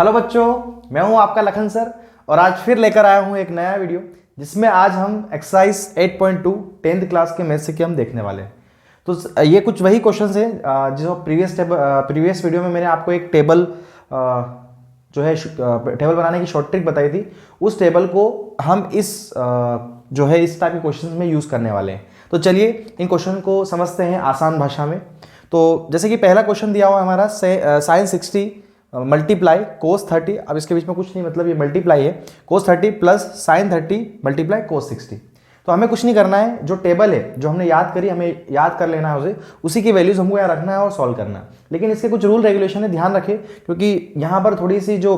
Hello बच्चों, मैं हूं आपका लखन सर और आज फिर लेकर आया हूं एक नया वीडियो जिसमें आज हम एक्सरसाइज 8.2 10th क्लास के मैथ्स के हम देखने वाले हैं। तो ये कुछ वही क्वेश्चंस हैं जो प्रीवियस वीडियो में मैंने आपको एक टेबल जो है टेबल बनाने की शॉर्ट ट्रिक बताई थी। उस टेबल को हम इस टाइप के क्वेश्चंस में यूज़ करने वाले हैं। तो चलिए इन क्वेश्चन को समझते हैं आसान भाषा में। तो जैसे कि पहला क्वेश्चन दिया हुआ हमारा साइन 60 मल्टीप्लाई कोस 30। अब इसके बीच में कुछ नहीं, मतलब ये मल्टीप्लाई है, कोस 30 प्लस साइन 30 मल्टीप्लाई कोस 60। तो हमें कुछ नहीं करना है, जो टेबल है जो हमने याद करी हमें याद कर लेना है उसी की वैल्यूज हमको यहाँ रखना है और सॉल्व करना है। लेकिन इसके कुछ रूल रेगुलेशन है, ध्यान रखें, क्योंकि यहाँ पर थोड़ी सी जो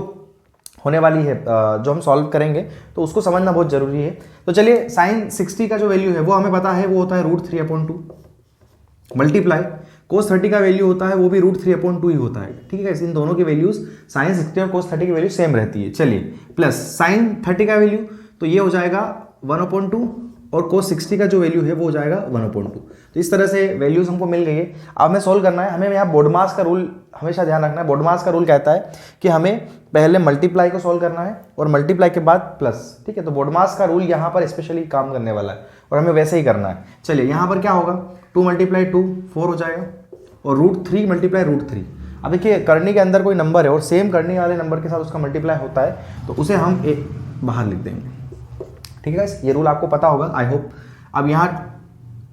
होने वाली है जो हम सॉल्व करेंगे तो उसको समझना बहुत जरूरी है। तो चलिए, साइन 60 का जो वैल्यू है वो हमें पता है, वो होता है √3/2 मल्टीप्लाई कोस 30 का वैल्यू होता है वो भी √3/2 ही होता है। ठीक है, इन दोनों की वैल्यूज साइन 60 और कोस 30 की वैल्यू सेम रहती है। चलिए, प्लस साइन 30 का वैल्यू तो ये हो जाएगा 1/2 और कोस 60 का जो वैल्यू है वो हो जाएगा 1/2। तो इस तरह से वैल्यूज हमको मिल गई है। अब हमें सॉल्व करना है। हमें यहाँ बोडमास का रूल हमेशा ध्यान रखना है। बोडमास का रूल कहता है कि हमें पहले मल्टीप्लाई को सॉल्व करना है और मल्टीप्लाई के बाद प्लस। ठीक है, तो बोडमास का रूल यहाँ पर स्पेशली काम करने वाला है और हमें वैसे ही करना है। चलिए, यहाँ पर क्या होगा, 2 × 2 4 हो जाएगा और √3 × √3। अब देखिए, करनी के अंदर कोई नंबर है और सेम करनी वाले नंबर के साथ उसका मल्टीप्लाई होता है तो उसे हम एक बाहर लिख देंगे। ठीक है, ये रूल आपको पता होगा, आई होप। अब यहाँ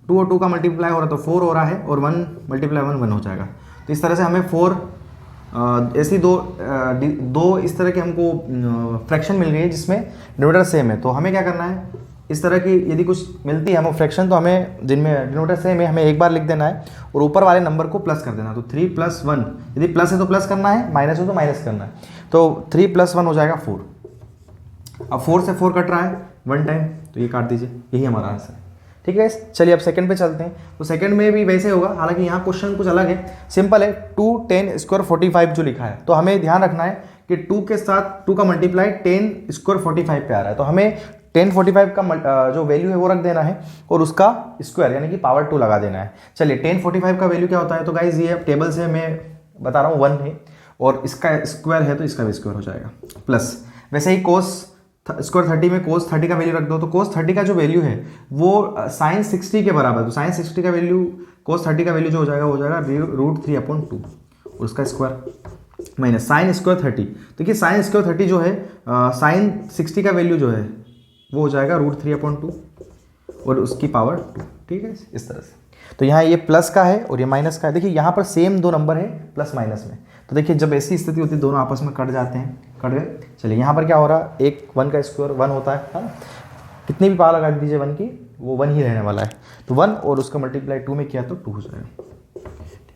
2 और 2 का मल्टीप्लाई हो रहा है तो 4 हो रहा है और 1 × 1 हो जाएगा। तो इस तरह से हमें 4 ऐसी दो इस तरह के हमको फ्रैक्शन मिल गई है जिसमें डिनोमिनेटर सेम है। तो हमें क्या करना है, इस तरह की यदि कुछ मिलती है हमें फ्रैक्शन तो हमें जिनमें डिनोमिनेटर सेम है हमें एक बार लिख देना है और ऊपर वाले नंबर को प्लस कर देना। तो 3 + 1, यदि प्लस है तो प्लस करना है, माइनस हो तो माइनस करना है। तो 3 + 1 हो जाएगा 4। अब 4 से 4 कट रहा है 1 टाइम, तो ये काट दीजिए, यही हमारा आंसर है। ठीक है, चलिए अब सेकंड पे चलते हैं। तो सेकंड में भी वैसे होगा, हालांकि यहाँ क्वेश्चन कुछ अलग है, सिंपल है। 2 10 स्क्वायर 45 जो लिखा है, तो हमें ध्यान रखना है कि 2 के साथ 2 का मल्टीप्लाई 10 स्क्वायर 45 पे आ रहा है, तो हमें 10 45 का जो वैल्यू है वो रख देना है और उसका स्क्वायर यानी कि पावर 2 लगा देना है। चलिए, 10 45 का वैल्यू क्या होता है, तो गाइज ये टेबल से मैं बता रहा हूँ 1 है और इसका स्क्वायर है तो इसका भी स्क्वायर हो जाएगा। प्लस वैसे ही कोस स्क्वायर 30 में कोस 30 का वैल्यू रख दो, तो कोस 30 का जो वैल्यू है वो साइन 60 के बराबर। तो साइन 60 का वैल्यू कोस 30 का वैल्यू जो हो जाएगा वो हो जाएगा √3/2 और उसका स्क्वायर माइनस साइन स्क्वायर 30। देखिए, साइन स्क्वायर 30 जो है साइन 60 का वैल्यू जो है वो हो जाएगा √3/2 और उसकी पावर 2। ठीक है, इस तरह से। तो यहाँ ये प्लस का है और ये माइनस का है। देखिए, यहाँ पर सेम दो नंबर है प्लस माइनस में, तो देखिए जब ऐसी स्थिति होती है दोनों आपस में कट जाते हैं, कट गए। चलिए, यहाँ पर क्या हो रहा है, एक 1 का स्क्वायर 1 होता है ना, कितनी भी पावर लगा दीजिए 1 की वो 1 ही रहने वाला है। तो 1 और उसका मल्टीप्लाई 2 में किया तो 2 हो जाएगा।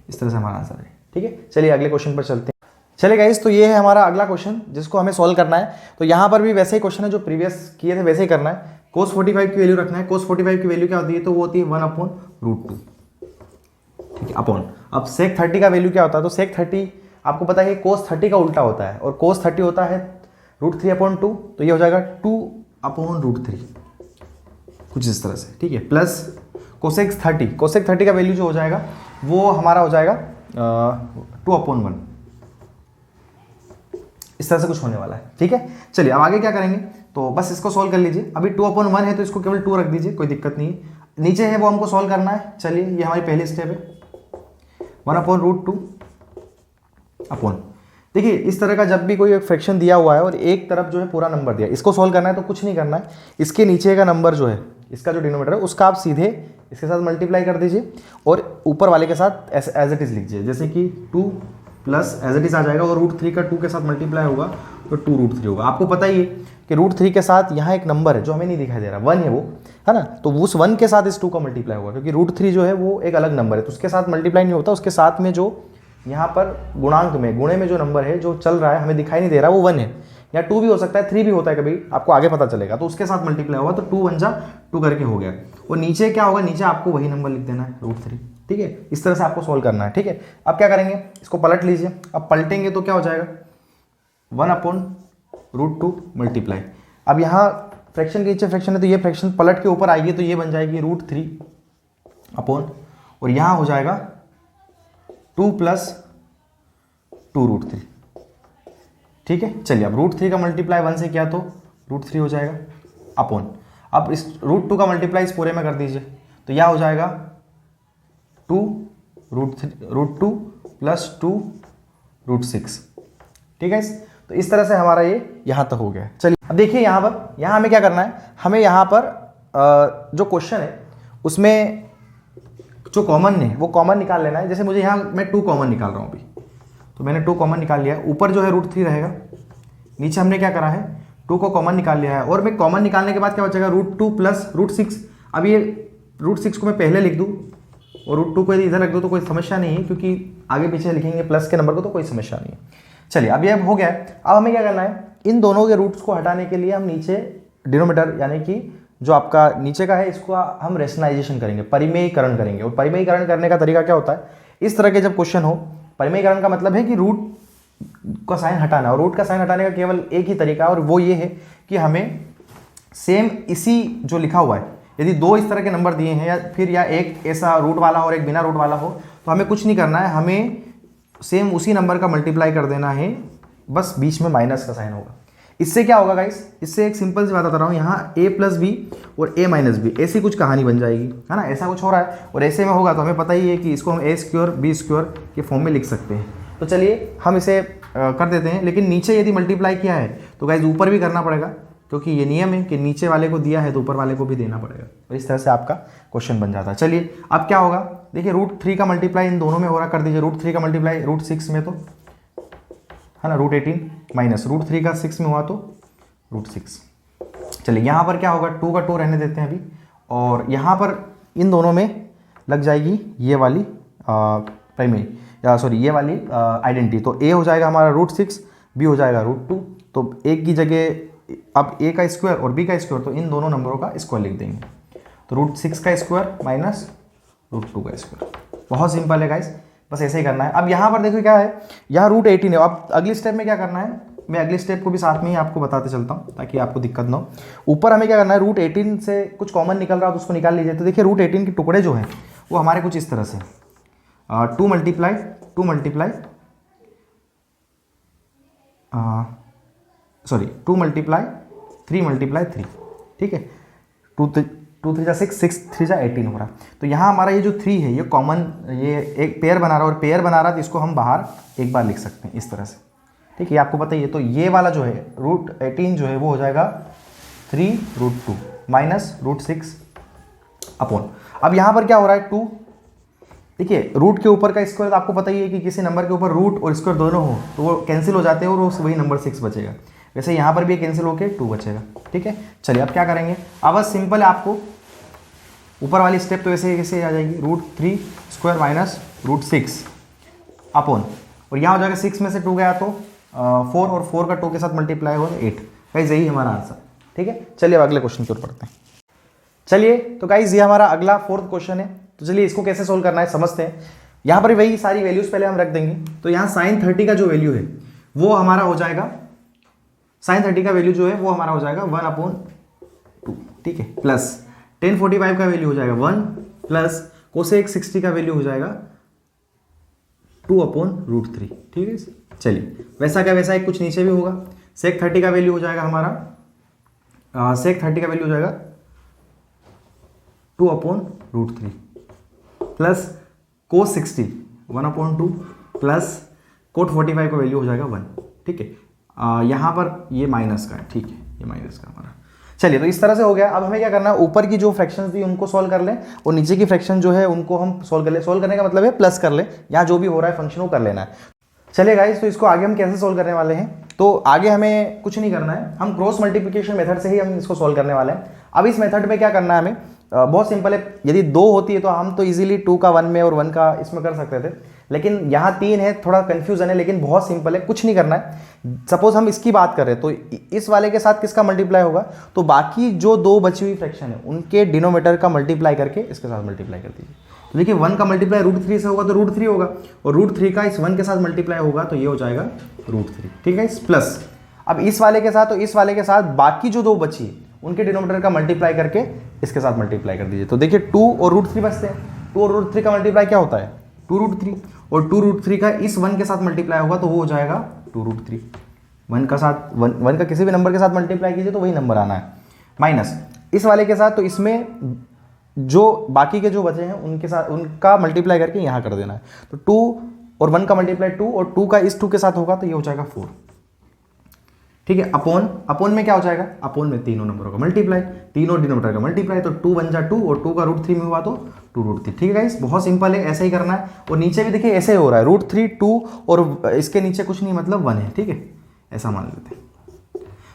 इस तरह से हमारा आंसर है। ठीक है, चलिए अगले क्वेश्चन पर चलते हैं। चलिए गाइस, तो ये है हमारा अगला क्वेश्चन जिसको हमें सॉल्व करना है। तो यहाँ पर भी वैसे ही क्वेश्चन है जो प्रीवियस किए थे वैसे ही करना है। कोस 45 की वैल्यू रखना है। कोस 45 की वैल्यू क्या होती है, तो वो होती है 1/√2। ठीक है, अपॉन। अब सेक 30 का वैल्यू क्या होता है, तो सेक 30 आपको पता है कि कोस 30 का उल्टा होता है और कोस 30 होता है √3/2, तो ये हो जाएगा 2/√3 कुछ इस तरह से। ठीक है, प्लस कोसेक 30 का वैल्यू जो हो जाएगा वो हमारा हो जाएगा 2/1। इस तरह से कुछ होने वाला है। ठीक है, चलिए अब आगे क्या करेंगे, तो बस इसको सॉल्व कर लीजिए। अभी 2/1 है तो इसको केवल 2 रख दीजिए, कोई दिक्कत नहीं है। नीचे है वो हमको सॉल्व करना है। चलिए, ये हमारी पहली स्टेप है, 1/√2 अपॉन। देखिए, इस तरह का जब भी कोई एक फ्रैक्शन दिया हुआ है और एक तरफ जो है पूरा नंबर दिया, इसको सॉल्व करना है तो कुछ नहीं करना है। इसके नीचे का नंबर जो है, इसका जो डिनोमिनेटर है उसका आप सीधे इसके साथ मल्टीप्लाई कर दीजिए और ऊपर वाले के साथ एज इट इज लिखिए, जैसे कि 2 प्लस एज इट इज आ जाएगा और √3 का 2 के साथ मल्टीप्लाई होगा तो 2√3 होगा। आपको पता ही है कि √3 के साथ यहाँ एक नंबर है जो हमें नहीं दिखाई दे रहा, 1 है वो, है ना, तो उस 1 के साथ इस 2 का मल्टीप्लाई होगा, क्योंकि √3 जो है वो एक अलग नंबर है तो उसके साथ मल्टीप्लाई नहीं होता। उसके साथ में जो यहाँ पर गुणांक में गुणे में जो नंबर है जो चल रहा है हमें दिखाई नहीं दे रहा वो 1 है, या 2 भी हो सकता है, 3 भी होता है, कभी आपको आगे पता चलेगा। तो उसके साथ मल्टीप्लाई होगा तो 2 × 2 करके हो गया। और नीचे क्या होगा, नीचे आपको वही नंबर लिख देना है √3। ठीक है, इस तरह से आपको सॉल्व करना है। ठीक है, अब क्या करेंगे, इसको पलट लीजिए। अब पलटेंगे तो क्या हो जाएगा, 1/√2 मल्टीप्लाई। अब यहाँ फ्रैक्शन के नीचे फ्रैक्शन है तो ये फ्रैक्शन पलट के ऊपर आएगी तो ये बन जाएगी √3 अपॉन, और यहाँ हो जाएगा 2 + 2√3। ठीक है, चलिए अब रूट 3 का मल्टीप्लाई 1 से किया तो रूट 3 हो जाएगा अपॉन, अब इस रूट 2 का मल्टीप्लाई इस पूरे में कर दीजिए तो यह हो जाएगा 2 रूट 2 प्लस 2 रूट 6। ठीक है, तो इस तरह से हमारा ये यहाँ तक हो गया। चलिए अब देखिए यहाँ हमें क्या करना है, हमें यहाँ पर जो क्वेश्चन है उसमें जो कॉमन है वो कॉमन निकाल लेना है। जैसे मुझे यहाँ मैं 2 कॉमन निकाल रहा हूँ अभी, तो मैंने 2 कॉमन निकाल लिया है। ऊपर जो है रूट 3 रहेगा, नीचे हमने क्या करा है 2 को कॉमन निकाल लिया है, और मैं कॉमन निकालने के बाद क्या बचेगा रूट 2 प्लस रूट 6। अब ये रूट 6 को मैं पहले लिख दूँ और रूट 2 को यदि इधर रख दूँ तो कोई समस्या नहीं है, क्योंकि आगे पीछे लिखेंगे प्लस के नंबर को तो कोई समस्या नहीं है। चलिए अब ये हो गया है। अब हमें क्या करना है, इन दोनों के रूट्स को हटाने के लिए हम नीचे डिनोमिनेटर यानी कि जो आपका नीचे का है इसको हम रेशनलाइजेशन करेंगे, परिमेयीकरण करेंगे। और परिमेयीकरण करने का तरीका क्या होता है, इस तरह के जब क्वेश्चन हो, परिमेयीकरण का मतलब है कि रूट का साइन हटाना, और रूट का साइन हटाने का केवल एक ही तरीका है और वो ये है कि हमें सेम इसी जो लिखा हुआ है, यदि 2 इस तरह के नंबर दिए हैं या एक ऐसा रूट वाला हो और एक बिना रूट वाला हो, तो हमें कुछ नहीं करना है, हमें सेम उसी नंबर का मल्टीप्लाई कर देना है, बस बीच में माइनस का साइन होगा। इससे क्या होगा गाइस, इससे एक सिंपल सी बात बता रहा हूँ, यहाँ a प्लस बी और a माइनस बी ऐसी कुछ कहानी बन जाएगी, है ना, ऐसा कुछ हो रहा है और ऐसे में होगा तो हमें पता ही है कि इसको हम a स्क्वायर बी स्क्वायर के फॉर्म में लिख सकते हैं। तो चलिए हम इसे कर देते हैं, लेकिन नीचे यदि मल्टीप्लाई किया है तो गाइस ऊपर भी करना पड़ेगा, क्योंकि ये नियम है कि नीचे वाले को दिया है तो ऊपर वाले को भी देना पड़ेगा। तो इस तरह से आपका क्वेश्चन बन जाता है। चलिए अब क्या होगा, देखिए रूट 3 का मल्टीप्लाई इन दोनों में हो रहा, कर दीजिए रूट 3 का मल्टीप्लाई रूट 6 में, तो है ना रूट 18 माइनस रूट 3 का 6 में हुआ तो रूट 6। चलिए यहाँ पर क्या होगा, 2 का 2 रहने देते हैं अभी, और यहाँ पर इन दोनों में लग जाएगी ये वाली प्राइमरी सॉरी ये वाली आइडेंटिटी। तो a हो जाएगा हमारा रूट 6, b हो जाएगा रूट 2, तो एक की जगह अब a का स्क्वायर और b का स्क्वायर, तो इन दोनों नंबरों का स्क्वायर लिख देंगे। तो रूट 6 का स्क्वायर माइनस रूट 2 का स्क्वायर। बहुत सिंपल है गाइस, बस ऐसे ही करना है। अब यहाँ पर देखो क्या है, यहाँ रूट 18 है। अब अगली स्टेप में क्या करना है, मैं अगली स्टेप को भी साथ में ही आपको बताते चलता हूँ ताकि आपको दिक्कत ना हो। ऊपर हमें क्या करना है, रूट 18 से कुछ कॉमन निकल रहा है तो उसको निकाल लीजिए। तो देखिए रूट 18 के टुकड़े जो हैं वो हमारे कुछ इस तरह से 2 मल्टीप्लाई सॉरी 2 मल्टीप्लाई 3 मल्टीप्लाई 3, ठीक है, 2 3 जा 6, 6 3 जा 18 हो रहा। तो यहाँ हमारा ये जो 3 है ये कॉमन, ये एक पेयर बना रहा है, और पेयर बना रहा है तो इसको हम बाहर एक बार लिख सकते हैं इस तरह से, ठीक है, आपको पता ही है। तो ये वाला जो है रूट 18 जो है वो हो जाएगा 3 रूट 2 माइनस रूट 6 अपॉन, अब यहाँ पर क्या हो रहा है 2, देखिए रूट के ऊपर का स्क्वायर, तो आपको पता ही है कि किसी नंबर के ऊपर रूट और स्क्वायर दोनों हो तो वो कैंसिल हो जाते हैं और वही नंबर 6 बचेगा। वैसे यहाँ पर भी कैंसिल होके 2 बचेगा, ठीक है। चलिए अब क्या करेंगे, अब बस सिंपल है, आपको ऊपर वाली स्टेप तो ऐसे कैसे आ जाएगी, root 3 square minus root 6 upon, और यहाँ हो जाएगा 6 में से 2 गया तो 4, और 4 का 2 के साथ मल्टीप्लाई हो 8। गाइस यही हमारा आंसर, ठीक है। चलिए अब अगले क्वेश्चन की ओर बढ़ते हैं। चलिए तो गाइस ये हमारा अगला 4th क्वेश्चन है। तो चलिए इसको कैसे सोल्व करना है समझते हैं। यहाँ पर वही सारी वैल्यूज पहले हम रख देंगे। तो यहाँ साइन 30 का जो वैल्यू है वो हमारा हो जाएगा, साइन 30 का वैल्यू जो है वो हमारा हो जाएगा 1/2, ठीक है, प्लस tan 45 का वैल्यू हो जाएगा 1, प्लस कोसेक 60 का वैल्यू हो जाएगा 2/√3, ठीक है। चलिए वैसा क्या वैसा एक कुछ नीचे भी होगा, सेक 30 का वैल्यू हो जाएगा हमारा, सेक 30 का वैल्यू हो जाएगा 2/√3 प्लस कोस 60 1/2 प्लस कोट 45 का वैल्यू हो जाएगा 1, ठीक है। यहाँ पर ये माइनस का है, ठीक है, ये माइनस का हमारा। चलिए तो इस तरह से हो गया। अब हमें क्या करना है, ऊपर की जो फ्रैक्शंस थी उनको सॉल्व कर लें और नीचे की फ्रैक्शन जो है उनको हम सॉल्व कर लें। सॉल्व करने का मतलब है प्लस कर लें, यहाँ जो भी हो रहा है फंक्शन वो कर लेना है। चलिए गाइस तो इसको आगे हम कैसे सॉल्व करने वाले हैं, तो आगे हमें कुछ नहीं करना है, हम क्रॉस मल्टीप्लिकेशन मेथड से ही हम इसको सॉल्व करने वाले हैं। अब इस मेथड में क्या करना है हमें, बहुत सिंपल है। यदि 2 होती है तो हम तो इजीली 2 का 1 में और 1 का इसमें कर सकते थे, लेकिन यहाँ 3 है, थोड़ा कंफ्यूजन है, लेकिन बहुत सिंपल है, कुछ नहीं करना है। सपोज हम इसकी बात करें तो इस वाले के साथ किसका मल्टीप्लाई होगा, तो बाकी जो 2 बची हुई फ्रैक्शन है उनके डिनोमिनेटर का मल्टीप्लाई करके इसके साथ मल्टीप्लाई कर दीजिए। तो देखिए 1 का मल्टीप्लाई √3 से होगा तो √3 होगा, और √3 का इस 1 के साथ मल्टीप्लाई होगा तो ये हो जाएगा √3, ठीक है। प्लस अब इस वाले के साथ, तो इस वाले के साथ बाकी जो 2 बची उनके डिनोमिनेटर का मल्टीप्लाई करके इसके साथ मल्टीप्लाई कर दीजिए। तो देखिए 2 और √3 बचते हैं, 2 और √3 का मल्टीप्लाई क्या होता है 2√3, और 2√3 का इस 1 के साथ मल्टीप्लाई होगा तो वो हो जाएगा 2√3 1 का साथ 1 का किसी भी नंबर के साथ मल्टीप्लाई कीजिए तो वही नंबर आना है, माइनस इस वाले के साथ, तो इसमें जो बाकी के जो बचे हैं उनके साथ उनका मल्टीप्लाई करके यहाँ कर देना है। तो 2 और 1 का मल्टीप्लाई 2 और 2 का इस 2 के साथ होगा तो ये हो जाएगा 4, ठीक है। अपॉन में क्या हो जाएगा, अपॉन में तीनों नंबरों का मल्टीप्लाई, तीनों डिनोमिनेटर का मल्टीप्लाई, तो 2 बन जा 2 और 2 का √3 में हुआ तो 2√3, ठीक है गाइस, बहुत सिंपल है, ऐसे ही करना है। और नीचे भी देखिए ऐसे ही हो रहा है, √3 2 और इसके नीचे कुछ नहीं मतलब 1 है, ठीक है, ऐसा मान लेते हैं।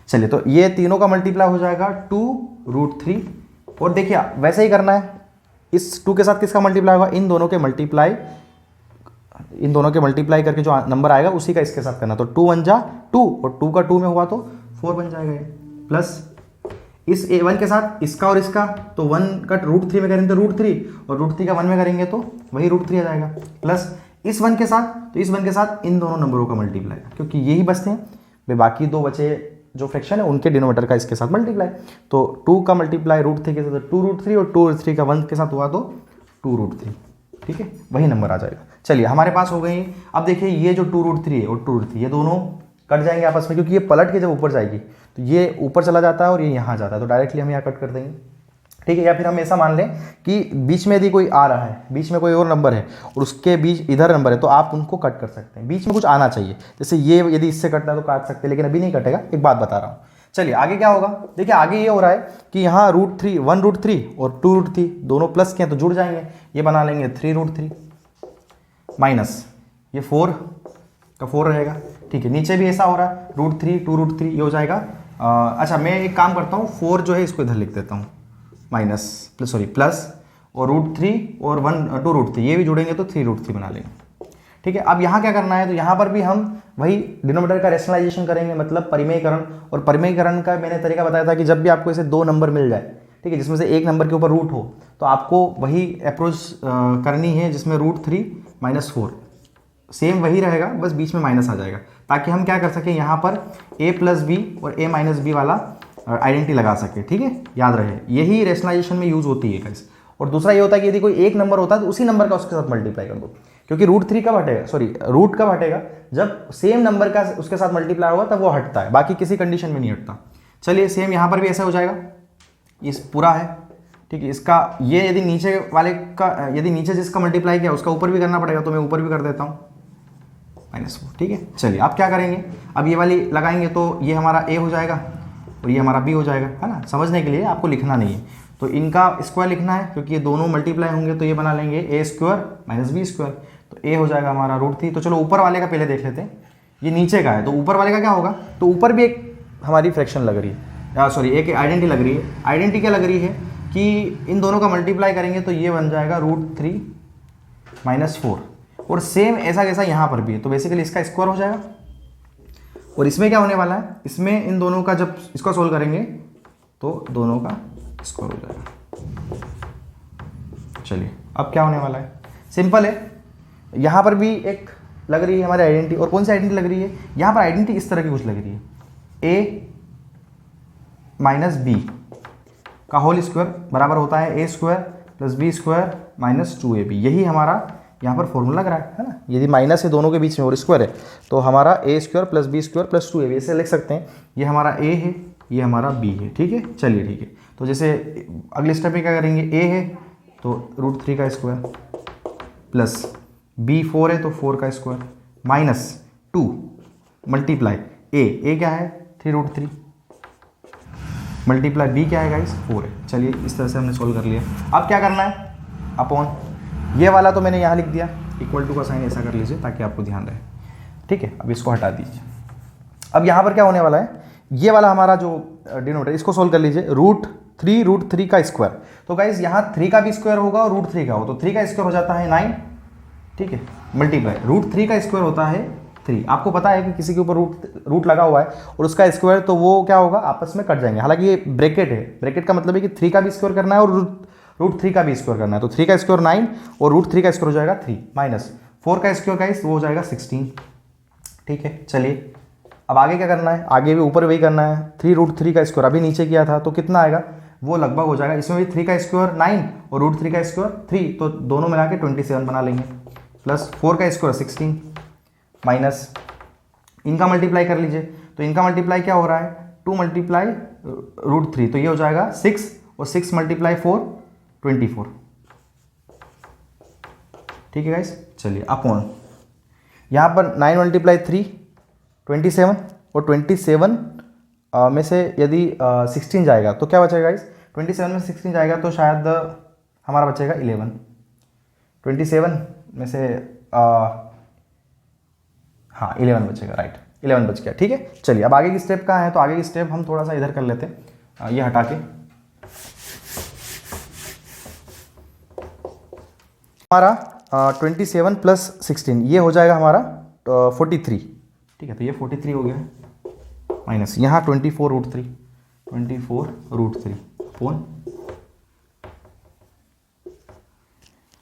चलिए तो ये तीनों का मल्टीप्लाई हो जाएगा 2√3, और देखिए वैसे ही करना है, इस 2 के साथ किसका मल्टीप्लाई होगा, इन दोनों के मल्टीप्लाई करके जो नंबर आएगा उसी का इसके साथ करना, तो 2 1 जा 2 और 2 का 2 में हुआ तो 4 बन जाएगा ये, प्लस इस A1 के साथ इसका और इसका, तो 1 का √3 में करेंगे तो √3 और √3 का 1 में करेंगे तो वही √3 आ जाएगा, प्लस इस 1 के साथ, तो इस 1 के साथ इन दोनों नंबरों का मल्टीप्लाई, क्योंकि यही बचते हैं वे, बाकी दो बचे जो फ्रैक्शन है उनके डिनोमिनेटर का इसके साथ मल्टीप्लाई, तो 2 का मल्टीप्लाई √3 के साथ 2√3 और 2√3 का 1 के साथ हुआ तो 2√3, ठीक है, वही नंबर आ जाएगा। चलिए हमारे पास हो गई। अब देखिए ये जो 2√3 है और 2√3 ये दोनों कट जाएंगे आपस में, क्योंकि ये पलट के जब ऊपर जाएगी तो ये ऊपर चला जाता है और ये यहाँ जाता है, तो डायरेक्टली हम यहाँ कट कर देंगे, ठीक है। या फिर हम ऐसा मान लें कि बीच में यदि कोई आ रहा है, बीच में कोई और नंबर है और उसके बीच इधर नंबर है, तो आप उनको कट कर सकते हैं, बीच में कुछ आना चाहिए, जैसे ये यदि इससे कटना है तो काट सकते हैं, लेकिन अभी नहीं कटेगा, एक बात बता रहा हूँ। चलिए आगे क्या होगा, देखिए आगे ये हो रहा है कि यहाँ √3 1√3 और 2√3 दोनों प्लस के हैं तो जुड़ जाएंगे, ये बना लेंगे 3√3 माइनस ये 4 का 4 रहेगा, ठीक है। नीचे भी ऐसा हो रहा है √3 2√3 ये हो जाएगा। अच्छा मैं एक काम करता हूँ, 4 जो है इसको इधर लिख देता हूँ, माइनस प्लस और √3 और 2√3 ये भी जुड़ेंगे तो 3√3 बना लेंगे, ठीक है। अब यहाँ क्या करना है, तो यहाँ पर भी हम वही डिनोमिनेटर का रैशनलाइजेशन करेंगे, मतलब परिमेयकरण, और परिमेयकरण का मैंने तरीका बताया था कि जब भी आपको ऐसे दो नंबर मिल जाए, ठीक है, जिसमें से एक नंबर के ऊपर रूट हो, तो आपको वही अप्रोच करनी है जिसमें √3 - 4 सेम वही रहेगा, बस बीच में माइनस आ जाएगा, ताकि हम क्या कर सकें यहाँ पर a + b और a - b वाला आइडेंटिटी लगा सके, ठीक है, याद रहे यही रैशनलाइजेशन में यूज़ होती है गाइस। और दूसरा ये होता है कि यदि कोई एक नंबर होता है तो उसी नंबर का उसके साथ मल्टीप्लाई कर दो, क्योंकि √3 कब हटेगा, रूट कब हटेगा, जब सेम नंबर का उसके साथ मल्टीप्लाई होगा तब वो हटता है, बाकी किसी कंडीशन में नहीं हटता। चलिए सेम यहाँ पर भी ऐसा हो जाएगा, इस पूरा है, ठीक है, इसका ये यदि नीचे वाले का, यदि नीचे जिसका मल्टीप्लाई किया उसका ऊपर भी करना पड़ेगा, तो मैं ऊपर भी कर देता हूँ -4, ठीक है। चलिए अब क्या करेंगे, अब ये वाली लगाएंगे तो ये हमारा a हो जाएगा और ये हमारा b हो जाएगा, है ना, समझने के लिए आपको लिखना नहीं है, तो इनका स्क्वायर लिखना है क्योंकि ये दोनों मल्टीप्लाई होंगे, तो ये बना लेंगे a² - b², तो a हो जाएगा हमारा √3। तो चलो ऊपर वाले का पहले देख लेते हैं, ये नीचे का है तो ऊपर वाले का क्या होगा, तो ऊपर भी एक हमारी फ्रैक्शन लग रही है, सॉरी एक आइडेंटिटी लग रही है। आइडेंटिटी क्या लग रही है कि इन दोनों का मल्टीप्लाई करेंगे तो ये बन जाएगा √3 - 4, और सेम ऐसा कैसा यहाँ पर भी है, तो बेसिकली इसका स्क्वायर हो जाएगा। और इसमें क्या होने वाला है, इसमें इन दोनों का जब इसको सोल्व करेंगे तो दोनों का स्क्वायर हो जाएगा। चलिए अब क्या होने वाला है, सिंपल है, यहाँ पर भी एक लग रही है हमारी आइडेंटिटी, और कौन सी आइडेंटिटी लग रही है, यहाँ पर आइडेंटिटी इस तरह की कुछ लग रही है, a - b का होल स्क्वायर बराबर होता है a² + b² - 2ab, यही हमारा यहाँ पर फॉर्मूला लग रहा है ना, यदि माइनस है दोनों के बीच में और स्क्वायर है तो हमारा a² + b² + 2ab, ऐसे लिख सकते हैं, ये हमारा a है, ये हमारा b है, ठीक है। चलिए ठीक है, तो जैसे अगले स्टेप में क्या करेंगे, a है तो √3 का स्क्वायर प्लस b 4 है तो 4 का स्क्वायर -2 मल्टीप्लाई a क्या है 3√3 मल्टीप्लाई b क्या है गाइस 4 है। चलिए इस तरह से हमने सोल्व कर लिया। अब क्या करना है, अपॉन ये वाला तो मैंने यहाँ लिख दिया, इक्वल टू का साइन ऐसा कर लीजिए ताकि आपको ध्यान रहे, ठीक है। अब इसको हटा दीजिए। अब यहाँ पर क्या होने वाला है, ये वाला हमारा जो डिनोमिनेटर इसको सोल्व कर लीजिए, √3 का स्क्वायर, तो गाइस यहाँ 3 का भी स्क्वायर होगा और √3 का हो, तो 3 का स्क्वायर हो जाता है 9, ठीक है, मल्टीप्लाई √3 का स्क्वायर होता है 3। आपको पता है कि किसी के ऊपर रूट लगा हुआ है और उसका स्क्वायर, तो वो क्या होगा, आपस में कट जाएंगे। हालांकि ये ब्रैकेट है, ब्रैकेट का मतलब है कि 3 का भी स्क्वायर करना है और √3 का भी स्क्वायर करना है, तो 3 का स्क्वायर 9 और √3 का स्क्वायर हो जाएगा 3 माइनस 4 का स्क्वायर गाइस वो हो जाएगा 16, ठीक है। चलिए अब आगे क्या करना है, आगे भी ऊपर वही करना है, 3√3 का स्क्वायर अभी नीचे किया था तो कितना आएगा, वो लगभग हो जाएगा, इसमें भी 3 का स्क्वायर 9 और √3 का स्क्वायर 3, तो दोनों मिला के 27 बना लेंगे, प्लस 4 का स्क्वायर 16 माइनस इनका मल्टीप्लाई कर लीजिए, तो इनका मल्टीप्लाई क्या हो रहा है, 2 मल्टीप्लाई √3, तो ये हो जाएगा 6 और 6 मल्टीप्लाई 4 24। ठीक है गाइस, चलिए अपॉन यहाँ पर 9 मल्टीप्लाई 3 27 और 27 में से यदि 16 जाएगा तो क्या बचेगा गाइस, 27 में 16 जाएगा तो शायद हमारा बचेगा 11। 27 में से हाँ 11 बचेगा, राइट 11 बच गया। ठीक है, चलिए अब आगे की स्टेप कहाँ है, तो आगे की स्टेप हम थोड़ा सा इधर कर लेते हैं, ये हटा के हमारा 27 प्लस 16 ये हो जाएगा हमारा 43। ठीक है, तो ये 43 हो गया माइनस यहाँ 24√3 फोन,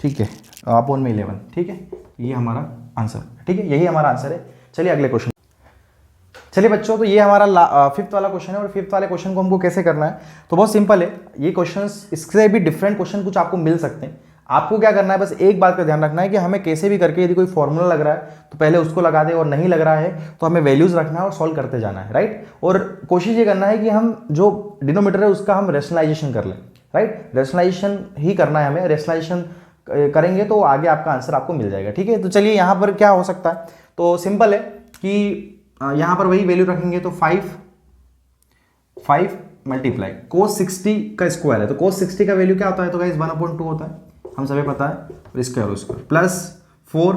ठीक है अपोन में 11। ठीक है, ये हमारा आंसर, ठीक है यही हमारा आंसर है। चलिए अगले क्वेश्चन। चलिए बच्चों, तो ये हमारा 5th वाला क्वेश्चन है और 5th वाले क्वेश्चन को हमको कैसे करना है, तो बहुत सिंपल है ये क्वेश्चंस, इससे भी डिफरेंट क्वेश्चन कुछ आपको मिल सकते हैं। आपको क्या करना है, बस एक बात का ध्यान रखना है कि हमें कैसे भी करके यदि कोई फॉर्मूला लग रहा है तो पहले उसको लगा दे, और नहीं लग रहा है तो हमें वैल्यूज रखना है और सॉल्व करते जाना है, राइट। और कोशिश ये करना है कि हम जो डिनोमिनेटर है उसका हम रेशनलाइजेशन कर लें, राइट। रेशनलाइजेशन ही करना है हमें, रेशनलाइजेशन करेंगे तो आगे आपका आंसर आपको मिल जाएगा। ठीक है, तो चलिए यहाँ पर क्या हो सकता है, तो सिंपल है कि यहाँ पर वही वैल्यू रखेंगे, तो 5 मल्टीप्लाई cos 60 का स्क्वायर है, तो cos 60 का वैल्यू क्या होता है, तो गाइस 1/2 होता है, हम सभी पता है, और स्क्वायर प्लस 4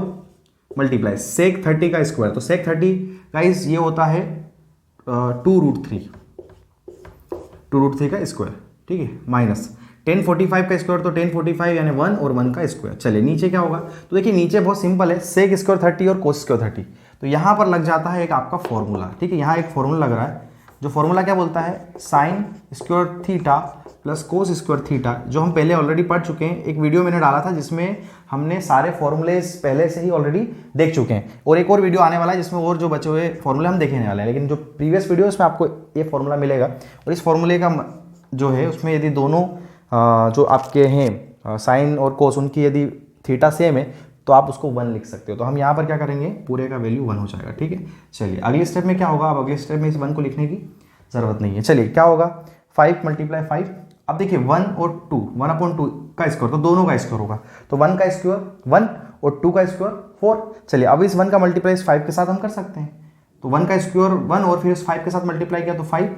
मल्टीप्लाई sec 30 का स्क्वायर, तो sec 30 गाइस ये होता है 2√3 का स्क्वायर। ठीक है, माइनस 1045 का स्क्वायर, तो 1045 यानी 1 और 1 का स्क्वायर। चलिए नीचे क्या होगा, तो देखिए नीचे बहुत सिंपल है, sec स्क्वायर 30 और cos स्क्वायर 30, तो यहाँ पर लग जाता है एक आपका फॉर्मूला। ठीक है, यहाँ एक फॉर्मूला लग रहा है, जो फॉर्मूला क्या बोलता है, sine square theta plus cos square theta, जो हम पहले ऑलरेडी पढ़ चुके हैं। एक वीडियो मैंने डाला था जिसमें हमने सारे फॉर्मूलेस पहले से ही ऑलरेडी देख चुके हैं, और एक और वीडियो आने वाला है जिसमें और जो बचे हुए फॉर्मूले हम देखने वाले हैं। लेकिन जो प्रीवियस वीडियो उसमें आपको ये फॉर्मूला मिलेगा, और इस फॉर्मूले का जो है उसमें यदि दोनों जो आपके हैं साइन और कोस, उनकी यदि थीटा सेम है तो आप उसको 1 लिख सकते हो। तो हम यहाँ पर क्या करेंगे, पूरे का वैल्यू 1 हो जाएगा। ठीक है, चलिए अगले स्टेप में क्या होगा, अब अगले स्टेप में इस 1 को लिखने की जरूरत नहीं है। चलिए क्या होगा, 5 मल्टीप्लाई 5, अब देखिए 1 और 2, 1/2 का स्क्वायर, तो दोनों का स्क्वायर होगा, तो 1 का स्क्वायर 1 और 2 का स्क्वायर 4। चलिए अब इस 1 का मल्टीप्लाई इस 5 के साथ हम कर सकते हैं, तो 1 का स्क्वायर 1 और फिर इस 5 के साथ मल्टीप्लाई किया तो 5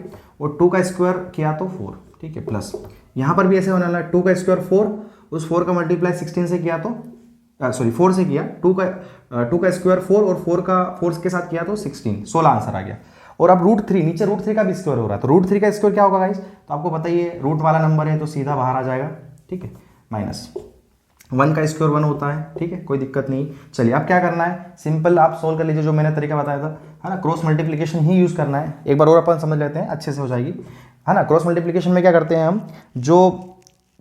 और 2 का स्क्वायर किया तो 4। ठीक है, प्लस यहाँ पर भी ऐसे होने वाला है, 2 का स्क्वायर 4, उस 4 का मल्टीप्लाई 16 से किया तो 4 से किया, 2 का स्क्वायर 4 और 4 के साथ किया तो 16 आंसर आ गया। और अब √3, नीचे √3 का भी स्क्वायर हो रहा है, तो √3 का स्क्वायर क्या होगा गाइस, तो आपको पता ही है रूट वाला नंबर है तो सीधा बाहर आ जाएगा। ठीक है, माइनस 1 का स्क्वायर 1 होता है। ठीक है, कोई दिक्कत नहीं। चलिए अब क्या करना है, सिंपल आप सोल्व कर लीजिए, जो मैंने तरीका बताया था, है ना, क्रॉस मल्टीप्लिकेशन ही यूज़ करना है। एक बार और अपन समझ लेते हैं, अच्छे से हो जाएगी, है ना। क्रॉस मल्टीप्लिकेशन में क्या करते हैं हम, जो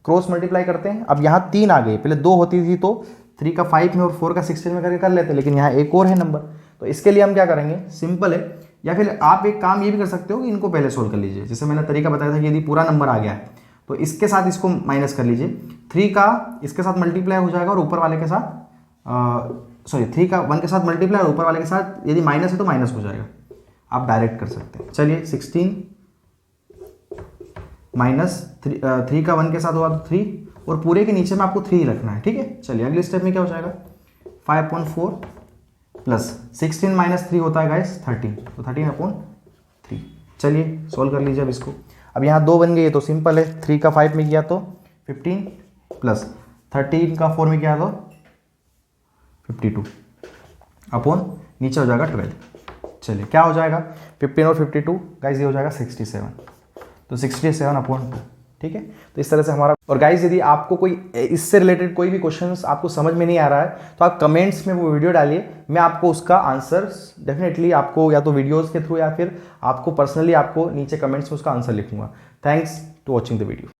क्रॉस मल्टीप्लाई करते हैं, अब यहाँ 3 आ गए, पहले 2 होती थी तो 3 का 5 में और 4 का 16 में करके कर लेते, लेकिन यहाँ एक और है नंबर, तो इसके लिए हम क्या करेंगे, सिंपल है, या फिर आप एक काम ये भी कर सकते हो कि इनको पहले सोल्व कर लीजिए। जैसे मैंने तरीका बताया था कि यदि पूरा नंबर आ गया है तो इसके साथ इसको माइनस कर लीजिए, 3 का इसके साथ मल्टीप्लाई हो जाएगा और ऊपर वाले के साथ 3 का 1 के साथ मल्टीप्लाई और ऊपर वाले के साथ यदि माइनस है तो माइनस हो जाएगा, आप डायरेक्ट कर सकते हैं। चलिए 16 माइनस 3 का 1 के साथ हुआ तो 3, और पूरे के नीचे में आपको 3 रखना है। ठीक है, चलिए अगले स्टेप में क्या हो जाएगा, 5/4 प्लस 16 माइनस 3 होता है गाइस 13, तो 13/3। चलिए सोल्व कर लीजिए अब इसको। अब यहाँ 2 बन गई है तो सिंपल है, 3 का 5 में किया तो 15 प्लस 13 का 4 में किया तो 52 अपॉन नीचे हो जाएगा 12। चलिए क्या हो जाएगा, 15 और 52 गाइस ये हो जाएगा 67, तो 67/2। ठीक है, तो इस तरह से हमारा। और गाइज यदि आपको कोई इससे रिलेटेड कोई भी क्वेश्चंस आपको समझ में नहीं आ रहा है तो आप कमेंट्स में वो वीडियो डालिए, मैं आपको उसका आंसर डेफिनेटली आपको या तो वीडियोस के थ्रू या फिर आपको पर्सनली आपको नीचे कमेंट्स में उसका आंसर लिखूंगा। Thanks to watching the video.